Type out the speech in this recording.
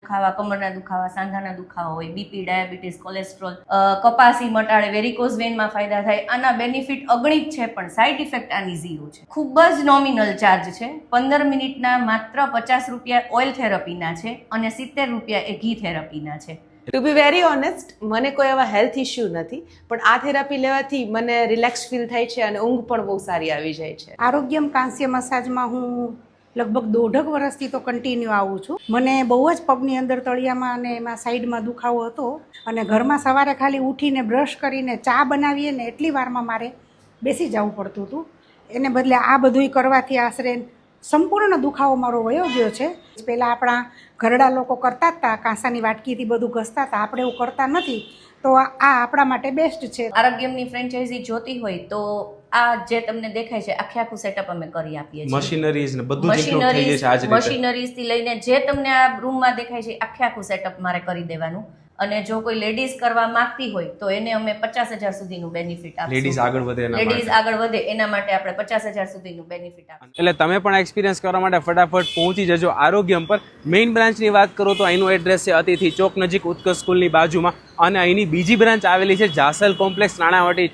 દુખાવા, કમરના દુખાવા, સાંધાના દુખાવા હોય, બીપી, ડાયાબિટીસ, કોલેસ્ટ્રોલ, કપાસી મટાડે, વેરિકોઝ વેનમાં ફાયદા થાય. આના બેનિફિટ અગણિત છે, પણ સાઇડ ઇફેક્ટ આની ઝીરો છે. ખૂબ જ નોમિનલ ચાર્જ છે. 15 મિનિટના માત્ર 50 રૂપિયા ઓઇલ થેરપીના છે અને 70 રૂપિયા એ ઘી થેરપીના છે. ટુ બી વેરી ઓનેસ્ટ, મને કોઈ એવા હેલ્થ ઇશ્યુ નથી, પણ આ થેરાપી લેવાથી મને રિલેક્સ ફીલ થાય છે અને ઊંઘ પણ બહુ સારી આવી જાય છે. આરોગ્યમ કાંસ્ય મસાજમાં હું લગભગ 1.5 વર્ષથી તો કન્ટિન્યુ આવું છું. મને બહુ જ પગની અંદર તળિયામાં અને એમાં સાઈડમાં દુખાવો હતો અને ઘરમાં સવારે ખાલી ઉઠીને બ્રશ કરીને ચા બનાવીએ ને એટલી વારમાં મારે બેસી જવું પડતું હતું. એને બદલે આ બધુંય કરવાથી આશરે સંપૂર્ણ દુખાવો મારો વયો ગયો છે. પહેલાં આપણા ઘરડા લોકો કરતા હતા, કાંસાની વાટકીથી બધું ઘસતા હતા, આપણે એવું કરતા નથી, તો આ આપણા માટે બેસ્ટ છે. આરોગ્યમની ફ્રેન્ચાઇઝી જોતી હોય તો આ જે તમને દેખાય છે આખું સેટઅપ અમે કરી આપીએ છીએ. મશીનરીઝ ને બધું જ ઇન્ક્લુડ થઈ જાય છે આજ રીતે. મશીનરીઝ થી લઈને જે તમને આ રૂમમાં દેખાય છે આખું સેટઅપ મારે કરી દેવાનું. અને જો કોઈ લેડીઝ કરવા માંગતી હોય તો એને અમે 50,000 સુધીનું બેનિફિટ આપીશું. લેડીઝ આગળ વધે લેડીઝ આગળ વધે એના માટે આપણે 50,000 સુધીનું બેનિફિટ આપીશું. એટલે તમે પણ એક્સપિરિયન્સ કરવા માટે ફટાફટ પહોંચી જજો આરોગ્યમ પર. મેઇન બ્રાન્ચની વાત કરો તો અહીંનું એડ્રેસ છે અતિથિ ચોક નજીક ઉત્કર્ષ સ્કૂલની બાજુમાં, અને અહીંની બીજી બ્રાન્ચ આવેલી છે જાસલ કોમ્પ્લેક્સ નાણાવટી